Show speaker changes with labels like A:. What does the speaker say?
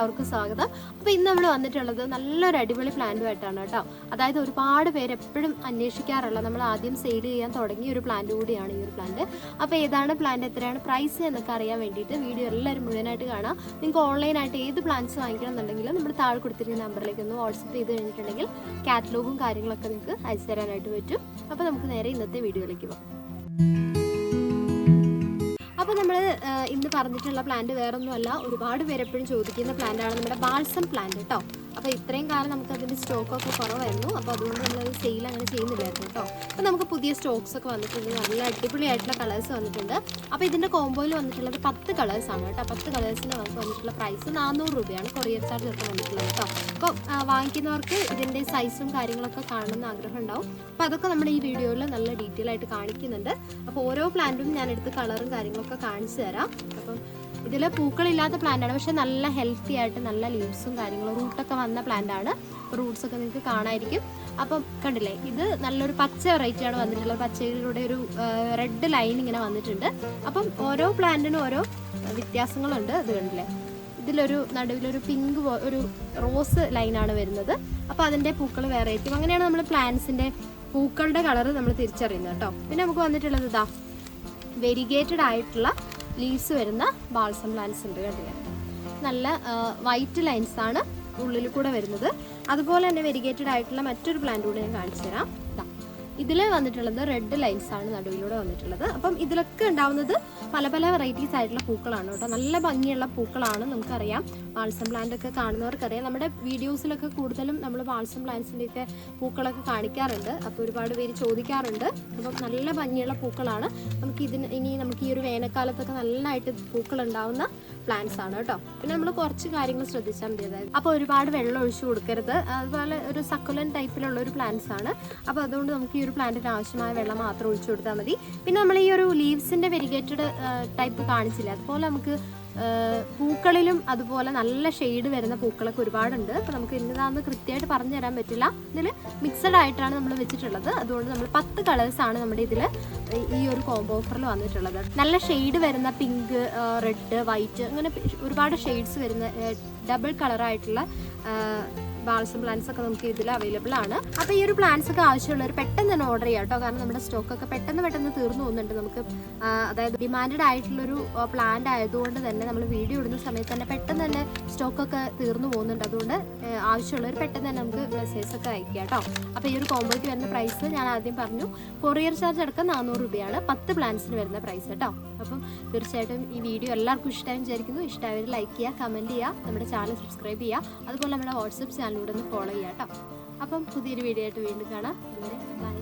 A: എല്ലാവർക്കും സ്വാഗതം. അപ്പോൾ ഇന്ന് നമ്മൾ വന്നിട്ടുള്ളത് നല്ലൊരു അടിപൊളി പ്ലാന്റുമായിട്ടാണ് കേട്ടോ. അതായത് ഒരുപാട് പേര് എപ്പോഴും അന്വേഷിക്കാറുള്ള, നമ്മൾ ആദ്യം സെയിൽ ചെയ്യാൻ തുടങ്ങിയ ഒരു പ്ലാന്റ് കൂടിയാണ് ഈ ഒരു പ്ലാന്റ്. അപ്പോൾ ഏതാണ് പ്ലാന്റ്, എത്രയാണ് പ്രൈസ് എന്നൊക്കെ അറിയാൻ വേണ്ടിയിട്ട് വീഡിയോ എല്ലാവരും മുഴുവനായിട്ട് കാണാം. നിങ്ങൾക്ക് ഓൺലൈനായിട്ട് ഏത് പ്ലാന്റ്സ് വാങ്ങിക്കണം എന്നുണ്ടെങ്കിലും നമ്മൾ താഴെ കൊടുത്തിരിക്കുന്ന നമ്പറിലേക്ക് ഒന്ന് വാട്സപ്പ് ചെയ്ത് കഴിഞ്ഞിട്ടുണ്ടെങ്കിൽ കാറ്റലോഗും കാര്യങ്ങളൊക്കെ നിങ്ങൾക്ക് അയച്ചു തരാനായിട്ട് പറ്റും. അപ്പോൾ നമുക്ക് നേരെ ഇന്നത്തെ വീഡിയോയിലേക്ക് പോകാം. അപ്പോൾ നമ്മൾ ഇന്ന് പറഞ്ഞിട്ടുള്ള പ്ലാന്റ് വേറൊന്നുമല്ല, ഒരുപാട് പേര് എപ്പോഴും ചോദിക്കുന്ന പ്ലാന്റാണ് നമ്മുടെ ബാൾസം പ്ലാന്റ് കേട്ടോ. അപ്പോൾ ഇത്രയും കാലം നമുക്കതിൻ്റെ സ്റ്റോക്കൊക്കെ കുറവായിരുന്നു, അപ്പോൾ അതുകൊണ്ട് നമ്മളത് സെയിൽ അങ്ങനെ ചെയ്യുന്നില്ലായിരുന്നു കേട്ടോ. അപ്പോൾ നമുക്ക് പുതിയ സ്റ്റോക്സ് ഒക്കെ വന്നിട്ടുണ്ട്, നല്ല അടിപൊളിയായിട്ടുള്ള കളേഴ്സ് വന്നിട്ടുണ്ട്. അപ്പോൾ ഇതിൻ്റെ കോമ്പോയിൽ വന്നിട്ടുള്ളത് 10 കളേഴ്സാണ് കേട്ടോ. 10 കളേഴ്സിന് നമുക്ക് വന്നിട്ടുള്ള പ്രൈസ് 400 രൂപയാണ്, കൊറിയർ ചാർജ് ഒക്കെ വന്നിട്ടുള്ളത് കേട്ടോ. അപ്പോൾ വാങ്ങിക്കുന്നവർക്ക് ഇതിൻ്റെ സൈസും കാര്യങ്ങളൊക്കെ കാണണമെന്ന് ആഗ്രഹം ഉണ്ടാവും. അപ്പോൾ അതൊക്കെ നമ്മൾ ഈ വീഡിയോയിൽ നല്ല ഡീറ്റെയിൽ ആയിട്ട് കാണിക്കുന്നുണ്ട്. അപ്പോൾ ഓരോ പ്ലാന്റും ഞാൻ എടുത്ത് കളറും കാര്യങ്ങളൊക്കെ കാണിച്ചു തരാം. അപ്പം ഇതിൽ പൂക്കളില്ലാത്ത പ്ലാന്റാണ്, പക്ഷെ നല്ല ഹെൽത്തി ആയിട്ട് നല്ല ലീവ്സും കാര്യങ്ങളും റൂട്ടൊക്കെ വന്ന പ്ലാന്റാണ്. റൂട്ട്സൊക്കെ നിങ്ങൾക്ക് കാണാമായിരിക്കും. അപ്പം കണ്ടില്ലേ, ഇത് നല്ലൊരു പച്ച വെറൈറ്റിയാണ് വന്നിട്ടുള്ളത്. പച്ചയിലൂടെ ഒരു റെഡ് ലൈൻ ഇങ്ങനെ വന്നിട്ടുണ്ട്. അപ്പം ഓരോ പ്ലാന്റിനും ഓരോ വ്യത്യാസങ്ങളുണ്ട്. ഇത് കണ്ടില്ലേ, ഇതിലൊരു നടുവിലൊരു പിങ്ക് ഒരു റോസ് ലൈനാണ് വരുന്നത്. അപ്പോൾ അതിൻ്റെ പൂക്കൾ വെറൈറ്റി. അങ്ങനെയാണ് നമ്മൾ പ്ലാന്റ്സിൻ്റെ പൂക്കളുടെ കളർ നമ്മൾ തിരിച്ചറിയുന്നത് കേട്ടോ. പിന്നെ നമുക്ക് വന്നിട്ടുള്ളത് ഇതാ വെരിഗേറ്റഡ് ആയിട്ടുള്ള ലീവ്സ് വരുന്ന ബാൾസം പ്ലാന്റ്സ് ഉണ്ട്. കണ്ടില്ലേ, നല്ല വൈറ്റ് ലൈൻസ് ആണ് ഉള്ളിൽ കൂടെ വരുന്നത്. അതുപോലെ തന്നെ വെരിഗേറ്റഡ് ആയിട്ടുള്ള മറ്റൊരു പ്ലാന്റ് കൂടെ ഞാൻ കാണിച്ചു തരാം. ഇതിൽ വന്നിട്ടുള്ളത് റെഡ് ലൈൻസ് ആണ് നടുവിലൂടെ വന്നിട്ടുള്ളത്. അപ്പം ഇതിലൊക്കെ ഉണ്ടാവുന്നത് പല പല വെറൈറ്റീസ് ആയിട്ടുള്ള പൂക്കളാണ് കേട്ടോ. നല്ല ഭംഗിയുള്ള പൂക്കളാണ്. നമുക്കറിയാം, ബാൾസം പ്ലാന്റ് ഒക്കെ കാണുന്നവർക്കറിയാം. നമ്മുടെ വീഡിയോസിലൊക്കെ കൂടുതലും നമ്മൾ ബാൾസം പ്ലാന്റ്സിൻ്റെയൊക്കെ പൂക്കളൊക്കെ കാണിക്കാറുണ്ട്. അപ്പോൾ ഒരുപാട് പേര് ചോദിക്കാറുണ്ട്. അപ്പം നല്ല ഭംഗിയുള്ള പൂക്കളാണ്. നമുക്ക് ഈ ഒരു വേനൽക്കാലത്തൊക്കെ നല്ലതായിട്ട് പൂക്കൾ ഉണ്ടാവുന്ന പ്ലാന്റ്സ് ആണ് കേട്ടോ. പിന്നെ നമ്മൾ കുറച്ച് കാര്യങ്ങൾ ശ്രദ്ധിച്ചാൽ മതി. അതായത് അപ്പോൾ ഒരുപാട് വെള്ളം ഒഴിച്ചു കൊടുക്കരുത്. അതുപോലെ ഒരു സക്കുലൻ ടൈപ്പിലുള്ള ഒരു പ്ലാന്റ്സ് ആണ്. അപ്പോൾ അതുകൊണ്ട് നമുക്ക് ഈ ഒരു പ്ലാന്റിന് ആവശ്യമായ വെള്ളം മാത്രം ഒഴിച്ചു കൊടുത്താൽ മതി. പിന്നെ നമ്മൾ ഈ ഒരു ലീവ്സിൻ്റെ വെരിഗേറ്റഡ് ടൈപ്പ് കാണിച്ചില്ല, അതുപോലെ നമുക്ക് പൂക്കളിലും അതുപോലെ നല്ല ഷെയ്ഡ് വരുന്ന പൂക്കളൊക്കെ ഒരുപാടുണ്ട്. അപ്പോൾ നമുക്ക് ഇന്നതാന്ന് കൃത്യമായിട്ട് പറഞ്ഞു തരാൻ പറ്റില്ല. ഇതിൽ മിക്സഡ് ആയിട്ടാണ് നമ്മൾ വെച്ചിട്ടുള്ളത്. അതുകൊണ്ട് നമ്മൾ 10 കളേഴ്സാണ് നമ്മുടെ ഇതിൽ ഈ ഒരു കോംബോ ഓഫറിൽ വന്നിട്ടുള്ളത്. നല്ല ഷെയ്ഡ് വരുന്ന പിങ്ക്, റെഡ്, വൈറ്റ്, അങ്ങനെ ഒരുപാട് ഷെയ്ഡ്സ് വരുന്ന ഡബിൾ കളറായിട്ടുള്ള ബാൾസം പ്ലാന്റ്സ് ഒക്കെ നമുക്ക് ഇതിൽ അവൈലബിൾ ആണ്. അപ്പോൾ ഈ ഒരു പ്ലാന്റ്സ് ഒക്കെ ആവശ്യമുള്ളവർ പെട്ടെന്ന് തന്നെ ഓർഡർ ചെയ്യാം കേട്ടോ. കാരണം നമ്മുടെ സ്റ്റോക്കൊക്കെ പെട്ടെന്ന് തീർന്നു പോകുന്നുണ്ട്. നമുക്ക് അതായത് ഡിമാൻഡഡ് ആയിട്ടുള്ളൊരു പ്ലാന്റ് ആയതുകൊണ്ട് തന്നെ നമ്മൾ വീഡിയോ ഇടുന്ന സമയത്ത് തന്നെ പെട്ടെന്ന് തന്നെ സ്റ്റോക്കൊക്കെ തീർന്നു പോകുന്നുണ്ട്. അതുകൊണ്ട് ആവശ്യമുള്ളവർ പെട്ടെന്ന് തന്നെ നമുക്ക് മെസ്സേജ് ഒക്കെ അയക്കുക കേട്ടോ. അപ്പോൾ ഈ ഒരു കോംബോയ്ക്ക് വരുന്ന പ്രൈസ് ഞാൻ ആദ്യം പറഞ്ഞു, കൊറിയർ ചാർജ് അടക്കം 400 രൂപയാണ് 10 പ്ലാന്റ്സിന് വരുന്ന പ്രൈസ് കേട്ടോ. അപ്പം തീർച്ചയായിട്ടും ഈ വീഡിയോ എല്ലാവർക്കും ഇഷ്ടമായി വിചാരിക്കുന്നു. ഇഷ്ടമായവർ ലൈക്ക് ചെയ്യുക, കമൻറ്റ് ചെയ്യുക, നമ്മുടെ ചാനൽ സബ്സ്ക്രൈബ് ചെയ്യുക, അതുപോലെ നമ്മുടെ വാട്സപ്പ് ചാനലിലൂടെ ഒന്ന് ഫോളോ ചെയ്യാം കേട്ടോ. അപ്പം പുതിയൊരു വീഡിയോ ആയിട്ട് വീണ്ടും കാണാം. ബൈ.